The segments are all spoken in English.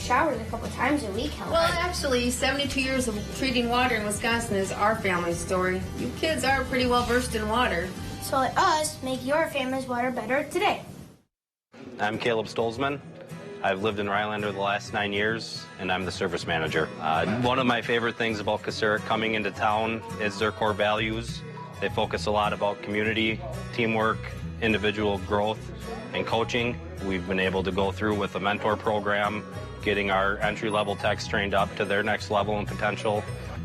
showers a couple times a week help. Well, actually, 72 years of treating water in Wisconsin is our family story. You kids are pretty well versed in water. So let us make your family's water better today. I'm Caleb Stolzman. I've lived in Rylander the last 9 years, and I'm the service manager. One of my favorite things about Kosarik coming into town is their core values. They focus a lot about community, teamwork, individual growth, and coaching. We've been able to go through with a mentor program, getting our entry-level techs trained up to their next level and potential.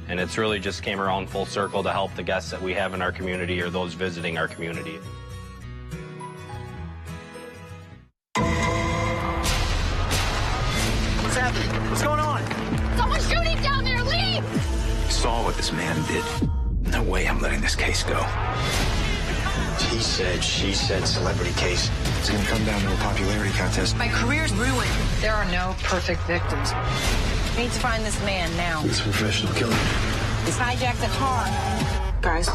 And it's really just came around full circle to help the guests that we have in our community or those visiting our community. What's happening? What's going on? Someone's shooting down there! Leave! I saw what this man did. No way I'm letting this case go. He said, she said, celebrity case. It's gonna come down to a popularity contest. My career's ruined. There are no perfect victims. We need to find this man now. He's a professional killer. He's hijacked a car. Guys.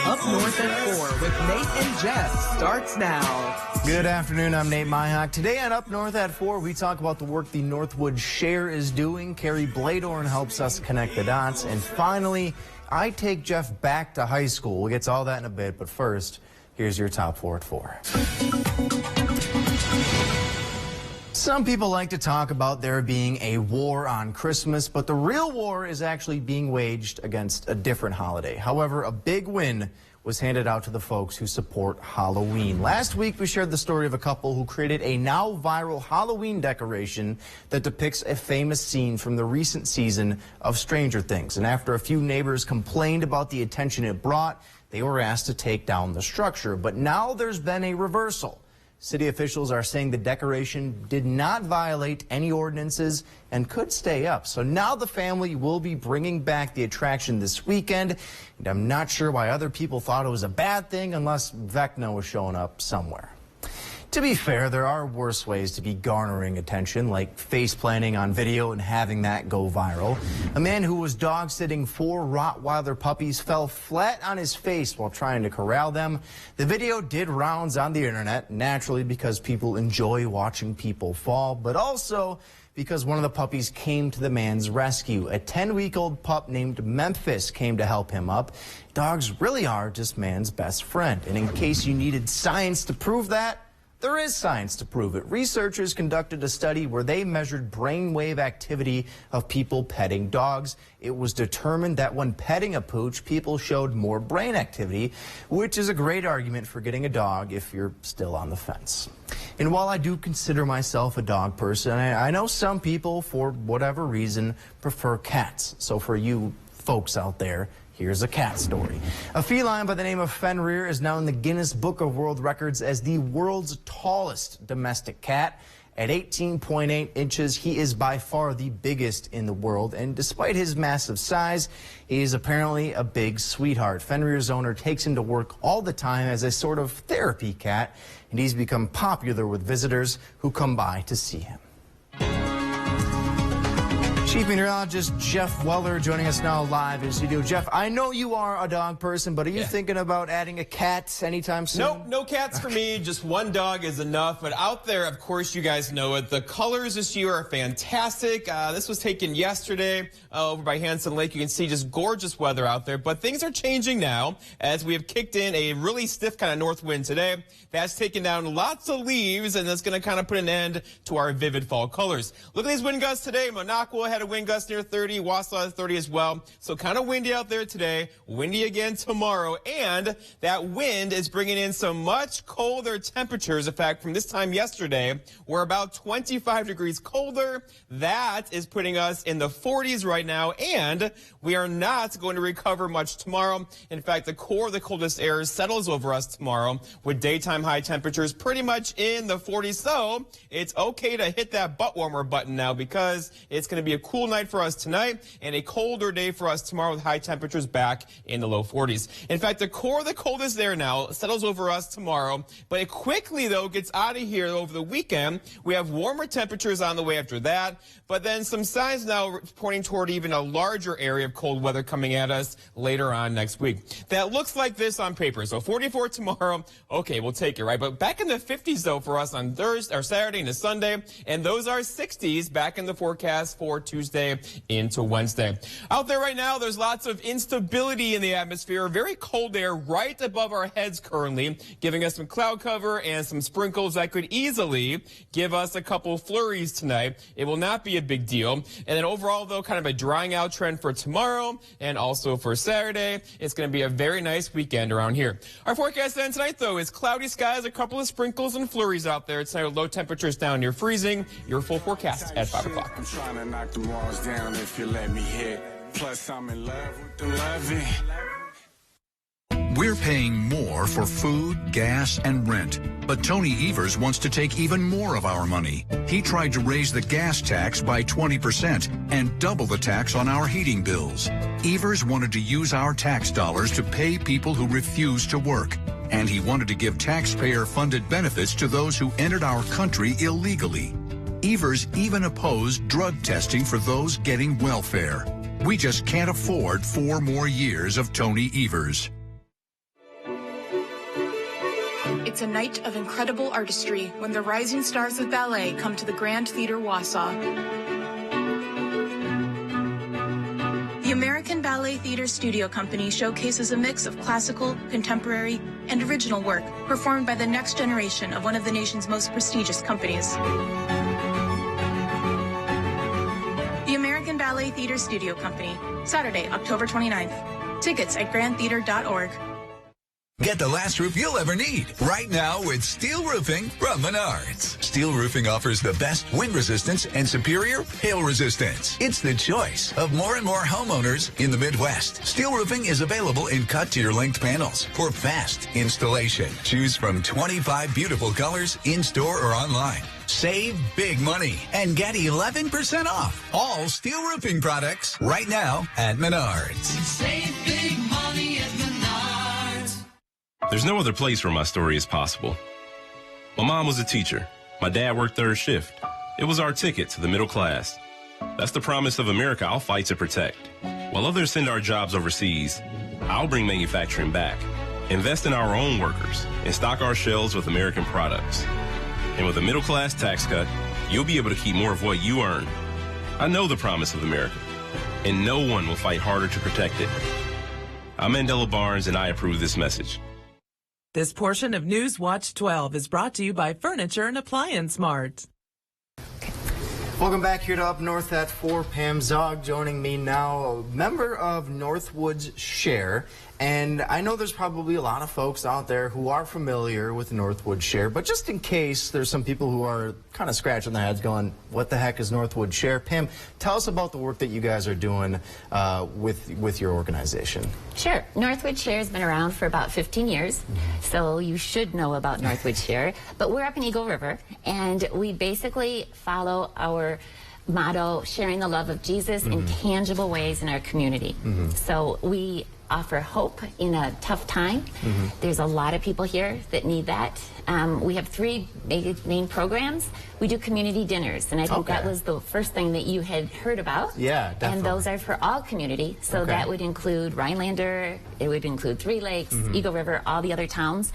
Up North at 4 with Nate and Jeff starts now. Good afternoon, I'm Nate Myhock. Today on Up North at 4, we talk about the work the Northwood Share is doing. Carrie Bladorn helps us connect the dots. And finally, I take Jeff back to high school. We'll get to all that in a bit, but first, here's your top 4 at 4. Some people like to talk about there being a war on Christmas, but the real war is actually being waged against a different holiday. However, a big win was handed out to the folks who support Halloween. Last week, we shared the story of a couple who created a now viral Halloween decoration that depicts a famous scene from the recent season of Stranger Things. And after a few neighbors complained about the attention it brought, they were asked to take down the structure. But now there's been a reversal. City officials are saying the decoration did not violate any ordinances and could stay up. So now the family will be bringing back the attraction this weekend. And I'm not sure why other people thought it was a bad thing unless Vecna was showing up somewhere. To be fair, there are worse ways to be garnering attention, like face planting on video and having that go viral. A man who was dog sitting 4 Rottweiler puppies fell flat on his face while trying to corral them. The video did rounds on the internet, naturally because people enjoy watching people fall, but also because one of the puppies came to the man's rescue. A 10-week-old pup named Memphis came to help him up. Dogs really are just man's best friend. And in case you needed science to prove that, there is science to prove it. Researchers conducted a study where they measured brainwave activity of people petting dogs. It was determined that when petting a pooch, people showed more brain activity, which is a great argument for getting a dog if you're still on the fence. And while I do consider myself a dog person, I know some people, for whatever reason, prefer cats. So for you folks out there, here's a cat story. A feline by the name of Fenrir is now in the Guinness Book of World Records as the world's tallest domestic cat. At 18.8 inches, he is by far the biggest in the world, and despite his massive size, he is apparently a big sweetheart. Fenrir's owner takes him to work all the time as a sort of therapy cat, and he's become popular with visitors who come by to see him. Chief Meteorologist Jeff Weller joining us now live in studio. Jeff, I know you are a dog person, but are you thinking about adding a cat anytime soon? Nope, no cats for me. Just one dog is enough. But out there, of course, you guys know it. The colors this year are fantastic. This was taken yesterday over by Hanson Lake. You can see just gorgeous weather out there. But things are changing now as we have kicked in a really stiff kind of north wind today. That's taken down lots of leaves, and that's going to kind of put an end to our vivid fall colors. Look at these wind gusts today. Monaco had a wind gust near 30, Wausau 30 as well. So kind of windy out there today, windy again tomorrow, and that wind is bringing in some much colder temperatures. In fact, from this time yesterday, we're about 25 degrees colder. That is putting us in the 40s right now, and we are not going to recover much tomorrow. In fact, the core of the coldest air settles over us tomorrow with daytime high temperatures pretty much in the 40s. So it's okay to hit that butt warmer button now because it's going to be, of cool night for us tonight and a colder day for us tomorrow with high temperatures back in the low 40s. In fact, the core of the cold is there now, settles over us tomorrow, but it quickly, though, gets out of here over the weekend. We have warmer temperatures on the way after that, but then some signs now pointing toward even a larger area of cold weather coming at us later on next week. That looks like this on paper. So 44 tomorrow. Okay, we'll take it, right? But back in the 50s, though, for us on Thursday or Saturday into Sunday, and those are 60s back in the forecast for Tuesday into Wednesday. Out there right now, there's lots of instability in the atmosphere. Very cold air right above our heads currently, giving us some cloud cover and some sprinkles that could easily give us a couple flurries tonight. It will not be a big deal. And then overall, though, kind of a drying out trend for tomorrow and also for Saturday. It's going to be a very nice weekend around here. Our forecast then tonight, though, is cloudy skies, a couple of sprinkles and flurries out there tonight with low temperatures down near freezing. Your full forecast at 5 o'clock. I'm trying to knock the walls down if you let me hit. Plus, I'm in love with the loving. We're paying more for food, gas, and rent. But Tony Evers wants to take even more of our money. He tried to raise the gas tax by 20% and double the tax on our heating bills. Evers wanted to use our tax dollars to pay people who refuse to work. And he wanted to give taxpayer-funded benefits to those who entered our country illegally. Evers even opposed drug testing for those getting welfare. We just can't afford 4 more years of Tony Evers. It's a night of incredible artistry when the rising stars of ballet come to the Grand Theater Wausau. The American Ballet Theater Studio Company showcases a mix of classical, contemporary, and original work performed by the next generation of one of the nation's most prestigious companies. The American Ballet Theater Studio Company, Saturday, October 29th. Tickets at grandtheater.org. Get the last roof you'll ever need right now with steel roofing from Menards. Steel roofing offers the best wind resistance and superior hail resistance. It's the choice of more and more homeowners in the Midwest. Steel roofing is available in cut-to-your-length panels for fast installation. Choose from 25 beautiful colors in-store or online. Save big money and get 11% off all steel roofing products right now at Menards. Save big money at Menards. There's no other place where my story is possible. My mom was a teacher. My dad worked third shift. It was our ticket to the middle class. That's the promise of America I'll fight to protect. While others send our jobs overseas, I'll bring manufacturing back, invest in our own workers, and stock our shelves with American products. And with a middle class tax cut, you'll be able to keep more of what you earn. I know the promise of America, and no one will fight harder to protect it. I'm Mandela Barnes, and I approve this message. This portion of News Watch 12 is brought to you by Furniture and Appliance Mart. Welcome back here to Up North at 4. Pam Zog joining me now, a member of Northwoods Share. And I know there's probably a lot of folks out there who are familiar with Northwoods Share, but just in case there's some people who are kind of scratching their heads going, what the heck is Northwoods Share? Pam, tell us about the work that you guys are doing with your organization. Sure. Northwoods Share has been around for about 15 years, so you should know about Northwoods Share. But we're up in Eagle River, and we basically follow our motto, sharing the love of Jesus in tangible ways in our community. So we offer hope in a tough time. There's a lot of people here that need that. We have 3 main programs. We do community dinners, and I think that was the first thing that you had heard about. Yeah, definitely. And those are for all community, so that would include Rhinelander, it would include Three Lakes, Eagle River, all the other towns.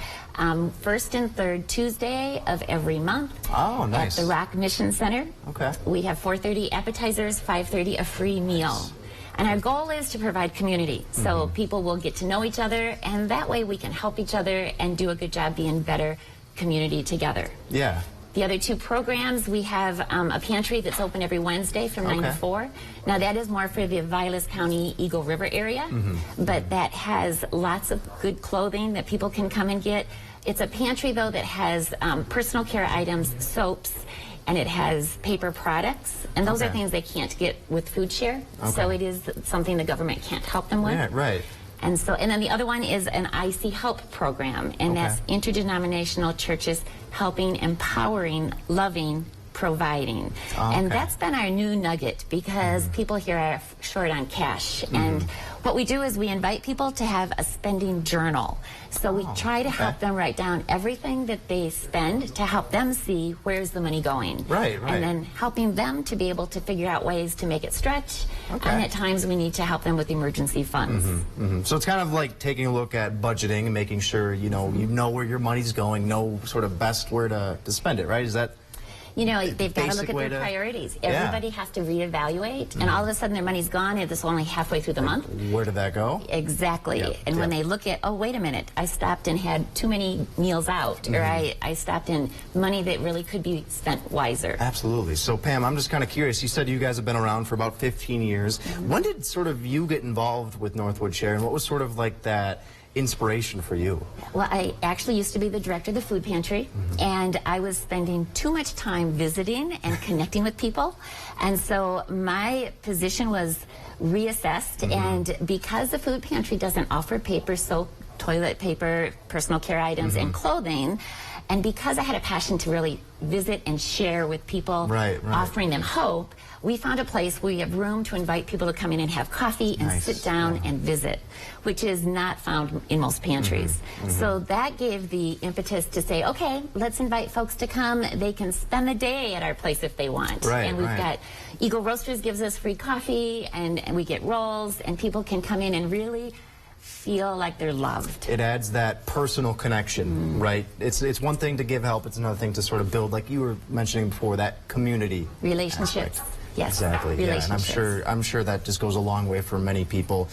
First and third Tuesday of every month. Oh, nice. At the Rock Mission Center. Okay. We have 4:30 appetizers, 5:30 a free meal. And our goal is to provide community, so people will get to know each other, and that way we can help each other and do a good job being better community together. Yeah. The other 2 programs, we have a pantry that's open every Wednesday from 9 to 4. Now that is more for the Vilas County, Eagle River area, but that has lots of good clothing that people can come and get. It's a pantry, though, that has personal care items, soaps, and it has paper products, and those are things they can't get with Food Share. So it is something the government can't help them with. Yeah, right. And so, and then the other one is an IC Help program, and that's interdenominational churches helping, empowering, loving providing. And that's been our new nugget because people here are short on cash. And what we do is we invite people to have a spending journal. So we try to help them write down everything that they spend to help them see where's the money going. Right. And then helping them to be able to figure out ways to make it stretch. And at times we need to help them with emergency funds. So it's kind of like taking a look at budgeting and making sure you know where your money's going, know sort of best where to spend it, right? Is that... You know, they've got to look at their priorities. Everybody has to reevaluate, and all of a sudden their money's gone, and it's only halfway through the month. Where did that go? Exactly. And when they look at, oh, wait a minute, I stopped and had too many meals out, or I stopped in money that really could be spent wiser. Absolutely. So, Pam, I'm just kind of curious. You said you guys have been around for about 15 years. When did sort of you get involved with Northwood Share, and what was sort of like that inspiration for you? Well, I actually used to be the director of the food pantry, and I was spending too much time visiting and connecting with people, and so my position was reassessed. And because the food pantry doesn't offer paper, soap, toilet paper, personal care items, and clothing, and because I had a passion to really visit and share with people, offering them hope, we found a place where we have room to invite people to come in and have coffee and sit down and visit, which is not found in most pantries. So that gave the impetus to say, okay, let's invite folks to come. They can spend the day at our place if they want. And we've got Eagle Roasters gives us free coffee, and we get rolls, and people can come in and really feel like they're loved. It adds that personal connection, right? It's one thing to give help, it's another thing to sort of build, like you were mentioning before, that community relationships. Aspect. Yes, exactly. Yeah, and I'm sure that just goes a long way for many people.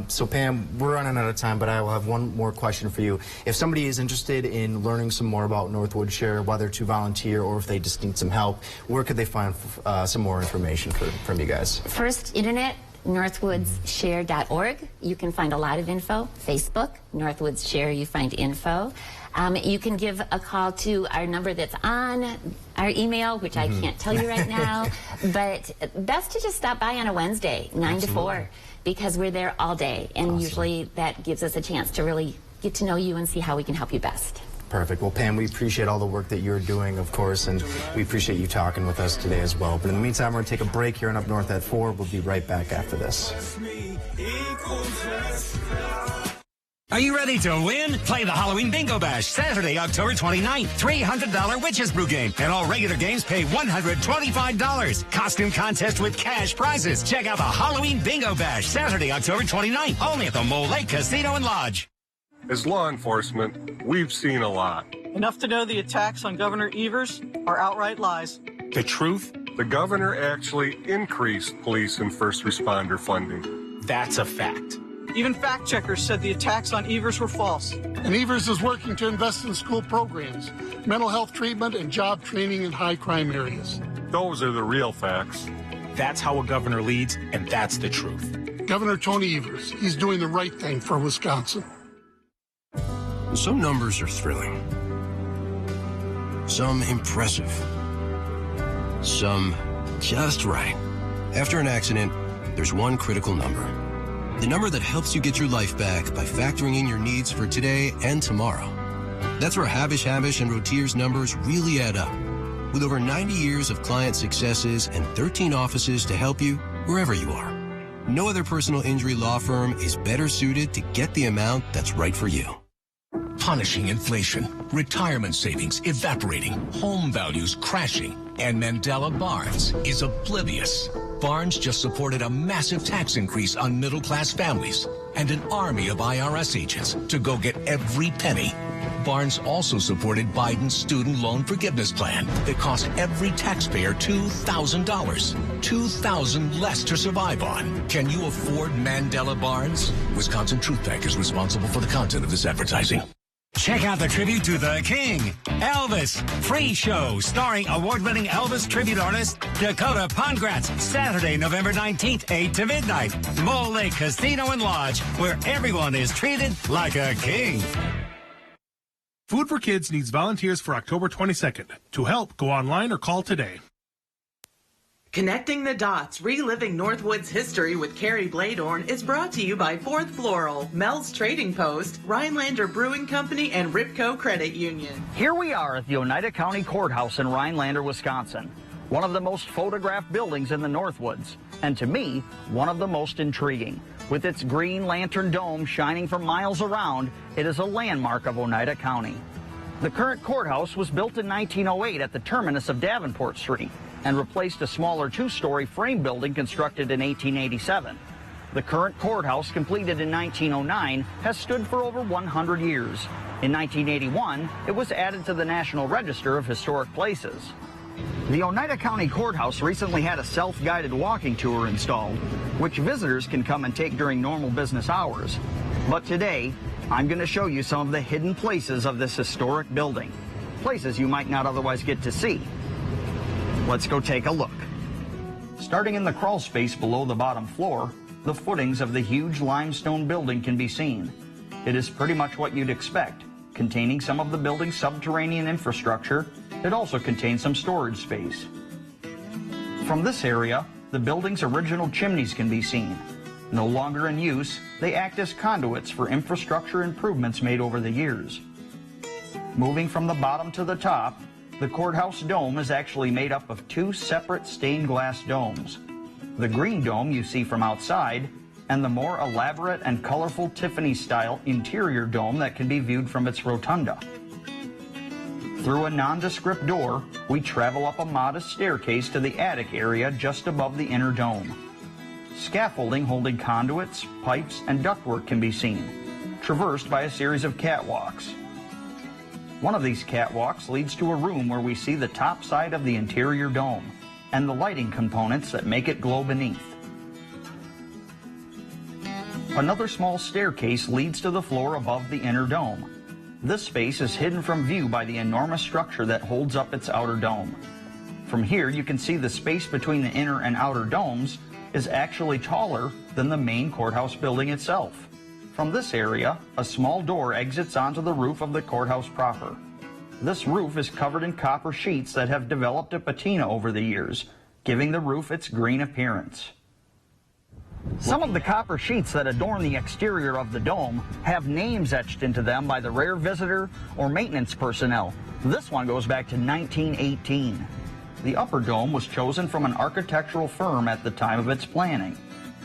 So Pam, we're running out of time, but I will have one more question for you. If somebody is interested in learning some more about Northwood Share, whether to volunteer or if they just need some help, where could they find some more information from you guys? First, internet, northwoodsshare.org. You can find a lot of info. Facebook, Northwoods Share, you find info. You can give a call to our number that's on our email, which I can't tell you right now, but best to just stop by on a Wednesday, 9 to 4, because we're there all day, and usually that gives us a chance to really get to know you and see how we can help you best. Perfect. Well, Pam, we appreciate all the work that you're doing, of course, and we appreciate you talking with us today as well. But in the meantime, we're going to take a break here on Up North at 4. We'll be right back after this. Are you ready to win? Play the Halloween Bingo Bash Saturday, October 29th. $300 Witches Brew game. And all regular games pay $125. Costume contest with cash prizes. Check out the Halloween Bingo Bash Saturday, October 29th. Only at the Mole Lake Casino and Lodge. As law enforcement, we've seen a lot. Enough to know the attacks on Governor Evers are outright lies. The truth? The governor actually increased police and first responder funding. That's a fact. Even fact checkers said the attacks on Evers were false. And Evers is working to invest in school programs, mental health treatment, and job training in high crime areas. Those are the real facts. That's how a governor leads, and that's the truth. Governor Tony Evers, he's doing the right thing for Wisconsin. Some numbers are thrilling. Some impressive. Some just right. After an accident, there's one critical number. The number that helps you get your life back by factoring in your needs for today and tomorrow. That's where Habish & Rotier's numbers really add up. With over 90 years of client successes and 13 offices to help you wherever you are. No other personal injury law firm is better suited to get the amount that's right for you. Punishing inflation, retirement savings evaporating, home values crashing, and Mandela Barnes is oblivious. Barnes just supported a massive tax increase on middle-class families and an army of IRS agents to go get every penny. Barnes also supported Biden's student loan forgiveness plan that cost every taxpayer $2,000. $2,000 less to survive on. Can you afford Mandela Barnes? Wisconsin Truth Bank is responsible for the content of this advertising. Check out the tribute to the King, Elvis. Free show starring award-winning Elvis tribute artist Dakota Pongratz. Saturday, November 19th, 8 to midnight. Mole Lake Casino and Lodge, where everyone is treated like a king. Food for Kids needs volunteers for October 22nd. To help, go online or call today. Connecting the Dots, Reliving Northwood's History with Carrie Bladorn is brought to you by Fourth Floral, Mel's Trading Post, Rhinelander Brewing Company, and Ripco Credit Union. Here we are at the Oneida County Courthouse in Rhinelander, Wisconsin. One of the most photographed buildings in the Northwoods, and to me, one of the most intriguing. With its green lantern dome shining for miles around, it is a landmark of Oneida County. The current courthouse was built in 1908 at the terminus of Davenport Street and replaced a smaller two-story frame building constructed in 1887. The current courthouse, completed in 1909, has stood for over 100 years. In 1981, it was added to the National Register of Historic Places. The Oneida County Courthouse recently had a self-guided walking tour installed, which visitors can come and take during normal business hours. But today, I'm going to show you some of the hidden places of this historic building, places you might not otherwise get to see. Let's go take a look. Starting in the crawl space below the bottom floor, the footings of the huge limestone building can be seen. It is pretty much what you'd expect, containing some of the building's subterranean infrastructure. It also contains some storage space. From this area, the building's original chimneys can be seen. No longer in use, they act as conduits for infrastructure improvements made over the years. Moving from the bottom to the top, the courthouse dome is actually made up of two separate stained glass domes. The green dome you see from outside, and the more elaborate and colorful Tiffany-style interior dome that can be viewed from its rotunda. Through a nondescript door, we travel up a modest staircase to the attic area just above the inner dome. Scaffolding holding conduits, pipes, and ductwork can be seen, traversed by a series of catwalks. One of these catwalks leads to a room where we see the top side of the interior dome and the lighting components that make it glow beneath. Another small staircase leads to the floor above the inner dome. This space is hidden from view by the enormous structure that holds up its outer dome. From here, you can see the space between the inner and outer domes is actually taller than the main courthouse building itself. From this area, a small door exits onto the roof of the courthouse proper. This roof is covered in copper sheets that have developed a patina over the years, giving the roof its green appearance. Some of the copper sheets that adorn the exterior of the dome have names etched into them by the rare visitor or maintenance personnel. This one goes back to 1918. The upper dome was chosen from an architectural firm at the time of its planning,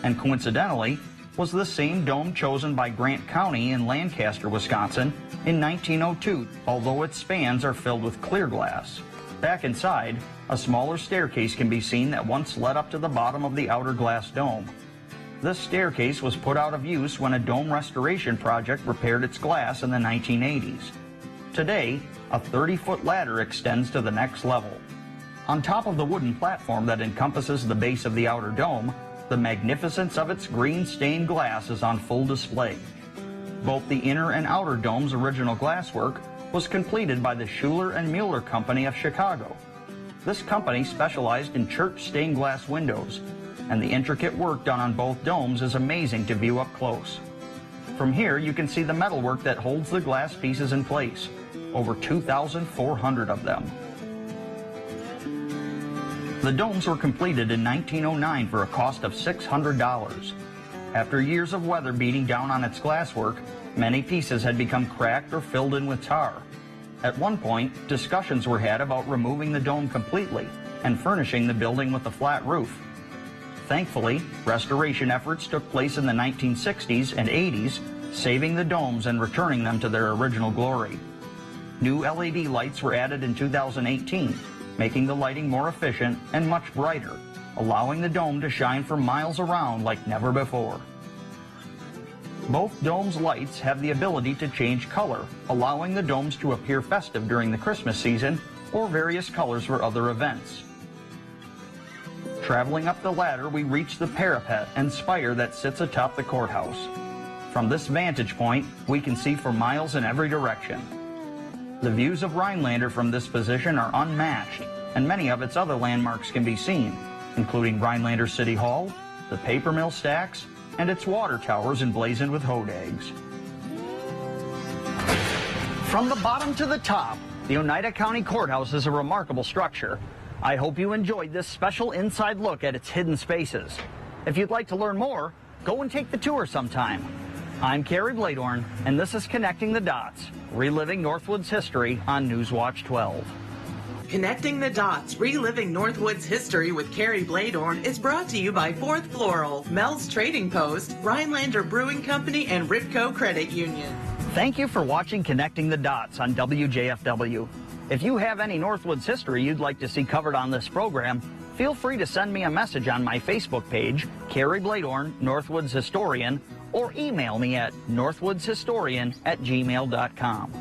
and coincidentally, was the same dome chosen by Grant County in Lancaster, Wisconsin in 1902, although its spans are filled with clear glass. Back inside, a smaller staircase can be seen that once led up to the bottom of the outer glass dome. This staircase was put out of use when a dome restoration project repaired its glass in the 1980s. Today, a 30-foot ladder extends to the next level. On top of the wooden platform that encompasses the base of the outer dome, the magnificence of its green stained glass is on full display. Both the inner and outer dome's original glasswork was completed by the Schuler and Mueller Company of Chicago. This company specialized in church stained glass windows, and the intricate work done on both domes is amazing to view up close. From here, you can see the metalwork that holds the glass pieces in place, over 2,400 of them. The domes were completed in 1909 for a cost of $600. After years of weather beating down on its glasswork, many pieces had become cracked or filled in with tar. At one point, discussions were had about removing the dome completely and furnishing the building with a flat roof. Thankfully, restoration efforts took place in the 1960s and 80s, saving the domes and returning them to their original glory. New LED lights were added in 2018, making the lighting more efficient and much brighter, allowing the dome to shine for miles around like never before. Both domes' lights have the ability to change color, allowing the domes to appear festive during the Christmas season or various colors for other events. Traveling up the ladder, we reach the parapet and spire that sits atop the courthouse. From this vantage point, we can see for miles in every direction. The views of Rhinelander from this position are unmatched, and many of its other landmarks can be seen, including Rhinelander City Hall, the paper mill stacks, and its water towers emblazoned with hodags. From the bottom to the top, the Oneida County Courthouse is a remarkable structure. I hope you enjoyed this special inside look at its hidden spaces. If you'd like to learn more, go and take the tour sometime. I'm Kerry Bladorn, and this is Connecting the Dots, reliving Northwood's history on Newswatch 12. Connecting the Dots, reliving Northwood's history with Kerry Bladorn is brought to you by Fourth Floral, Mel's Trading Post, Rhinelander Brewing Company, and Ripco Credit Union. Thank you for watching Connecting the Dots on WJFW. If you have any Northwoods history you'd like to see covered on this program, feel free to send me a message on my Facebook page, Kerry Bladorn, Northwoods Historian, or email me at northwoodshistorian@gmail.com.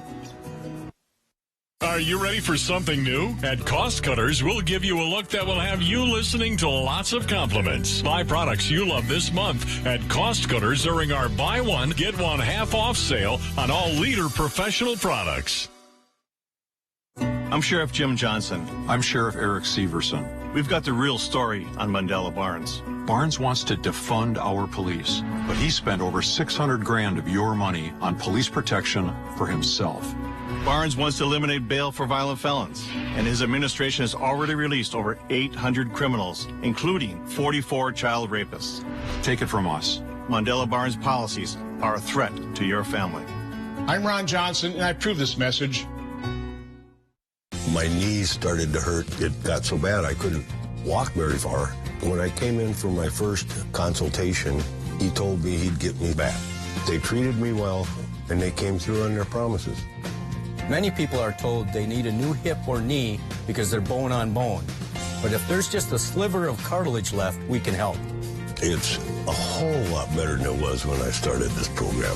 Are you ready for something new? At Cost Cutters, we'll give you a look that will have you listening to lots of compliments. Buy products you love this month at Cost Cutters during our buy one, get one half off sale on all Leader professional products. I'm Sheriff Jim Johnson. I'm Sheriff Eric Severson. We've got the real story on Mandela Barnes. Barnes wants to defund our police, but he spent over $600 grand of your money on police protection for himself. Barnes wants to eliminate bail for violent felons, and his administration has already released over 800 criminals, including 44 child rapists. Take it from us. Mandela Barnes policies are a threat to your family. I'm Ron Johnson, and I approve this message. My knees started to hurt. It got so bad I couldn't walk very far. When I came in for my first consultation, he told me he'd get me back. They treated me well, and they came through on their promises. Many people are told they need a new hip or knee because they're bone on bone. But if there's just a sliver of cartilage left, we can help. It's a whole lot better than it was when I started this program.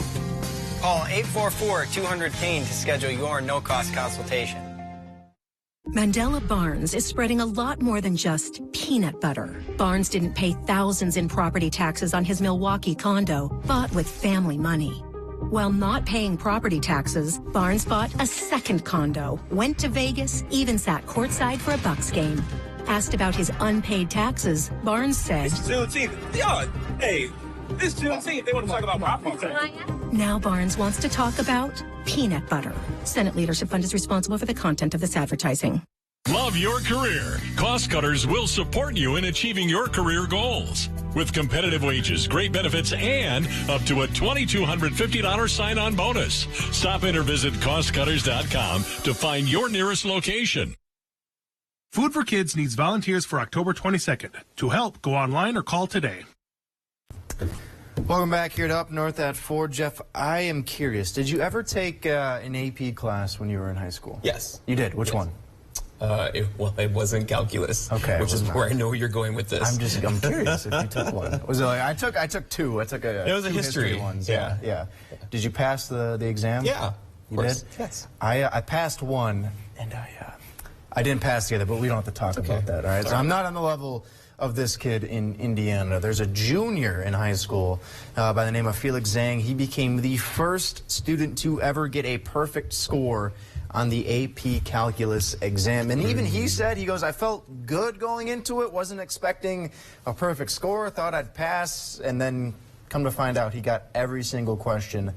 Call 844-200-PAIN to schedule your no-cost consultation. Mandela Barnes is spreading a lot more than just peanut butter. Barnes didn't pay thousands in property taxes on his Milwaukee condo, bought with family money. While not paying property taxes, Barnes bought a second condo, went to Vegas, even sat courtside for a Bucks game. Asked about his unpaid taxes, Barnes said, It's Juneteenth. Yeah, hey, it's Juneteenth. They want to talk about property. Now Barnes wants to talk about peanut butter. Senate Leadership Fund is responsible for the content of this advertising. Love your career. Cost Cutters will support you in achieving your career goals. With competitive wages, great benefits, and up to a $2,250 sign-on bonus. Stop in or visit costcutters.com to find your nearest location. Food for Kids needs volunteers for October 22nd. To help, go online or call today. Welcome back here to Up North at 4. Jeff, I am curious. Did you ever take an AP class when you were in high school? Yes. You did? Which one? It wasn't calculus. Okay. Which is where I know you're going with this. I'm curious if you took one. Was it like, I took two. I took it was a history ones. Yeah. Did you pass the exam? Yeah. You did? Yes. I passed one, and I didn't pass the other, but we don't have to talk about that. All right. So I'm not on the level of this kid in Indiana. There's a junior in high school by the name of Felix Zhang. He became the first student to ever get a perfect score on the AP Calculus exam. And even he said, he goes, I felt good going into it, wasn't expecting a perfect score, thought I'd pass, and then come to find out he got every single question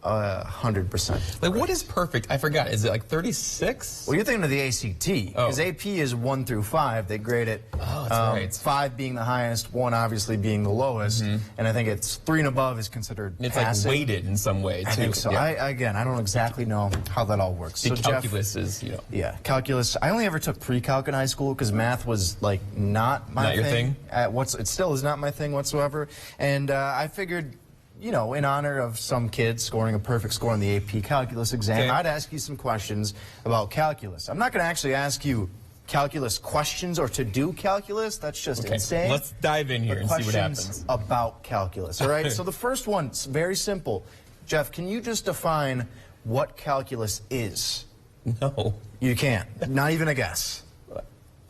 100%. Like, what is perfect? I forgot. Is it like 36? Well, you're thinking of the ACT, because AP is 1 through 5. They grade it. Oh, that's right. 5 being the highest, 1 obviously being the lowest, and I think it's 3 and above is considered It's passing. like weighted in some way, too. I think so. Yeah. I don't exactly know how that all works. The So calculus Jeff, is, Yeah, calculus. I only ever took pre-calc in high school because math was like not my Not your thing? It still is not my thing whatsoever. And I figured, you know, in honor of some kid scoring a perfect score on the AP Calculus exam, I'd ask you some questions about calculus. I'm not going to actually ask you calculus questions or to do calculus. That's just insane. Let's dive in here and see what happens. Questions about calculus, all right? So the first one's very simple. Jeff, can you just define what calculus is? No. You can't. Not even a guess.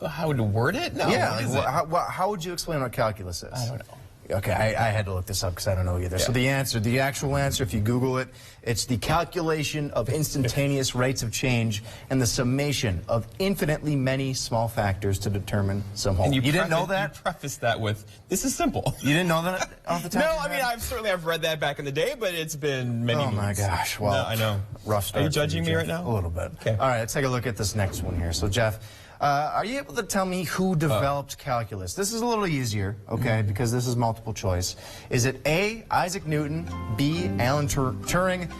How to word it? No. Yeah. What is it? How would you explain what calculus is? I don't know. Okay, I had to look this up because I don't know either. Yeah. So the actual answer, if you Google it, it's the calculation of instantaneous rates of change and the summation of infinitely many small factors to determine some whole. And you didn't know that? You prefaced that with, this is simple. You didn't know that off the top No, of your I mean, head? I've read that back in the day, but it's been many Oh, my moons. gosh. Well, no, I know. Rough start. Are you judging me right now? A little bit. Okay. All right, let's take a look at this next one here. So, Jeff, Are you able to tell me who developed calculus? This is a little easier, okay, because this is multiple choice. Is it A, Isaac Newton, B, Alan Turing,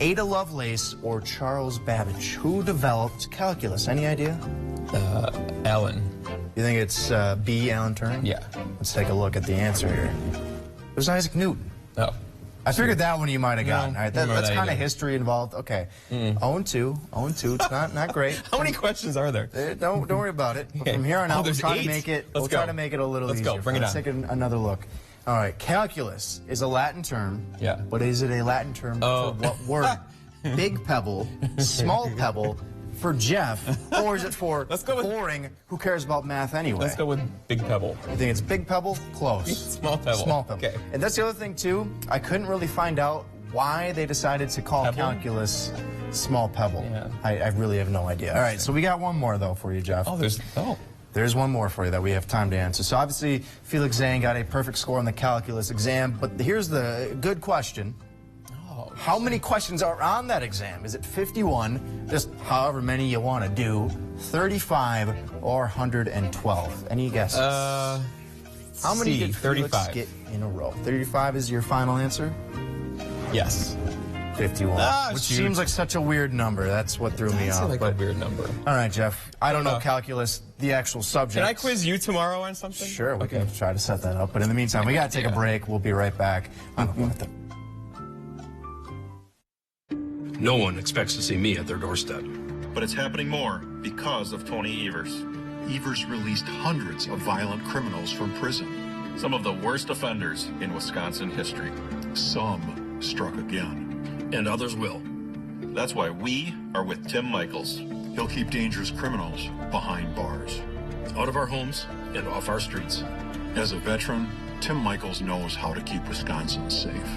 Ada Lovelace, or Charles Babbage? Who developed calculus? Any idea? Alan. You think it's B, Alan Turing? Yeah. Let's take a look at the answer here. It was Isaac Newton. Oh. I figured that one you might have gotten. No, All right, that's kind of history involved. Okay. 0-2. 0-2. It's not great. How many questions are there? Don't worry about it. From here on out, we'll try 8. to make it. Let's We'll go. try to make it a little Let's easier. go. Bring it on. Let's take another look. All right. Calculus is a Latin term. Yeah. But is it a Latin term for what word? Big pebble, small pebble, for Jeff, or is it for boring? Who cares about math anyway? Let's go with Big Pebble. You think it's Big Pebble? Close. Small Pebble. Small Pebble. Okay. And that's the other thing too. I couldn't really find out why they decided to call calculus Small Pebble. Yeah. I really have no idea. All right, so we got one more though for you, Jeff. There's one more for you that we have time to answer. So obviously, Felix Zane got a perfect score on the calculus exam, but here's the good question. How many questions are on that exam? Is it 51, just however many you want to do, 35, or 112? Any guesses? How many did Felix 35. get in a row? 35 is your final answer? Yes. 51, which seems like such a weird number. That's what threw me off. Like a weird number. All right, Jeff. I don't know calculus, the actual subject. Can I quiz you tomorrow on something? Sure, we can try to set that up. But in the meantime, we got to take a break. We'll be right back on With the No one expects to see me at their doorstep. But it's happening more because of Tony Evers. Evers released hundreds of violent criminals from prison. Some of the worst offenders in Wisconsin history. Some struck again. And others will. That's why we are with Tim Michaels. He'll keep dangerous criminals behind bars. Out of our homes and off our streets. As a veteran, Tim Michaels knows how to keep Wisconsin safe.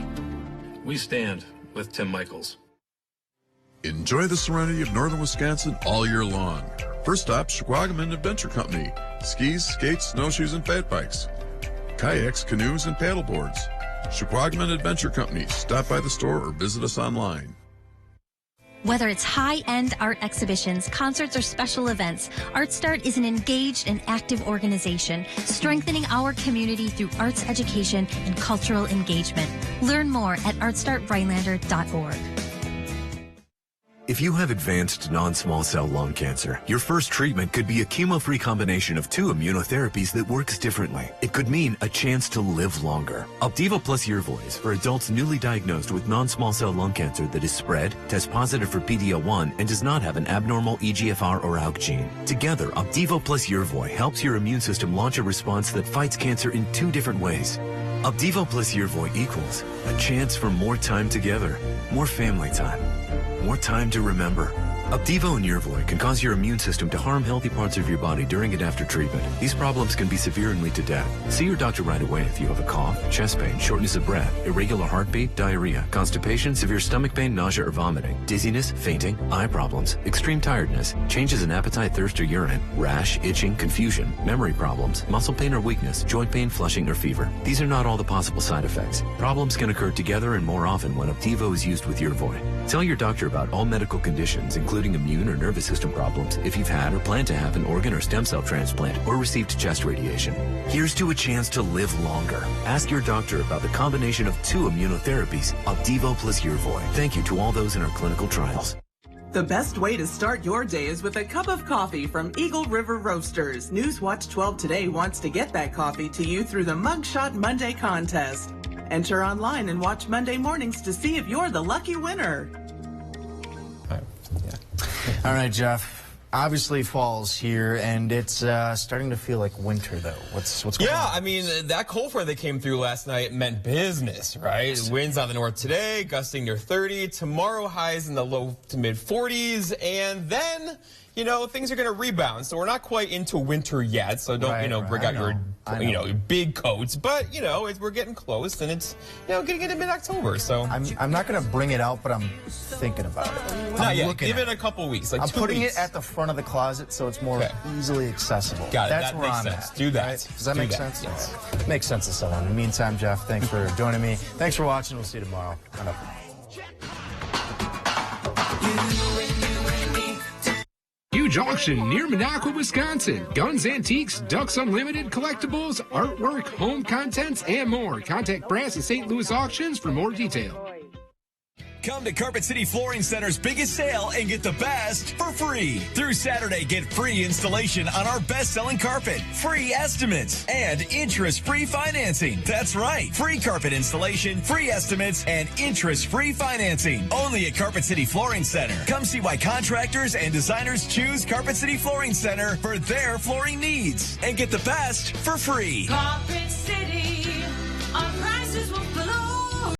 We stand with Tim Michaels. Enjoy the serenity of northern Wisconsin all year long. First stop, Shquagaman Adventure Company. Skis, skates, snowshoes, and fat bikes. Kayaks, canoes, and paddleboards. Shquagaman Adventure Company. Stop by the store or visit us online. Whether it's high-end art exhibitions, concerts, or special events, ArtStart is an engaged and active organization, strengthening our community through arts education and cultural engagement. Learn more at artstartrhinelander.org. If you have advanced non-small cell lung cancer, your first treatment could be a chemo-free combination of 2 immunotherapies that works differently. It could mean a chance to live longer. Opdivo plus Yervoy is for adults newly diagnosed with non-small cell lung cancer that is spread, tests positive for PD-L1, and does not have an abnormal EGFR or ALK gene. Together, Opdivo plus Yervoy helps your immune system launch a response that fights cancer in 2 different ways. Opdivo plus Yervoy equals a chance for more time together, more family time, more time to remember. Opdivo and Yervoy can cause your immune system to harm healthy parts of your body during and after treatment. These problems can be severe and lead to death. See your doctor right away if you have a cough, chest pain, shortness of breath, irregular heartbeat, diarrhea, constipation, severe stomach pain, nausea or vomiting, dizziness, fainting, eye problems, extreme tiredness, changes in appetite, thirst or urine, rash, itching, confusion, memory problems, muscle pain or weakness, joint pain, flushing or fever. These are not all the possible side effects. Problems can occur together and more often when Opdivo is used with Yervoy. Tell your doctor about all medical conditions, including immune or nervous system problems, if you've had or plan to have an organ or stem cell transplant or received chest radiation. Here's to a chance to live longer. Ask your doctor about the combination of 2 immunotherapies, Opdivo plus Yervoy. Thank you to all those in our clinical trials. The best way to start your day is with a cup of coffee from Eagle River Roasters. Newswatch 12 Today wants to get that coffee to you through the Mugshot Monday contest. Enter online and watch Monday mornings to see if you're the lucky winner. All right, Jeff. Obviously, fall's here, and it's starting to feel like winter, though. What's going on? Yeah, I mean, that cold front that came through last night meant business, right? Winds out of the north today, gusting near 30. Tomorrow, highs in the low to mid 40s, and then, you know, things are going to rebound. So we're not quite into winter yet, so don't, bring out your, your big coats. But, we're getting close, and it's, getting into mid-October, so. I'm not going to bring it out, but I'm thinking about it. Not yet. Give it a couple weeks, like I'm 2 putting weeks. it at the front of the closet so it's more easily accessible. Got it. That's That where makes I'm sense. at. Do that. Right? Does that Do make that. sense? Yes. Right. Makes sense to someone. In the meantime, Jeff, thanks for joining me. Thanks for watching. We'll see you tomorrow. You huge auction near Minocqua, Wisconsin. Guns, antiques, Ducks Unlimited, collectibles, artwork, home contents, and more. Contact Brass and St. Louis Auctions for more detail. Come to Carpet City Flooring Center's biggest sale and get the best for free. Through Saturday, get free installation on our best-selling carpet, free estimates, and interest-free financing. That's right. Free carpet installation, free estimates, and interest-free financing. Only at Carpet City Flooring Center. Come see why contractors and designers choose Carpet City Flooring Center for their flooring needs and get the best for free. Carpet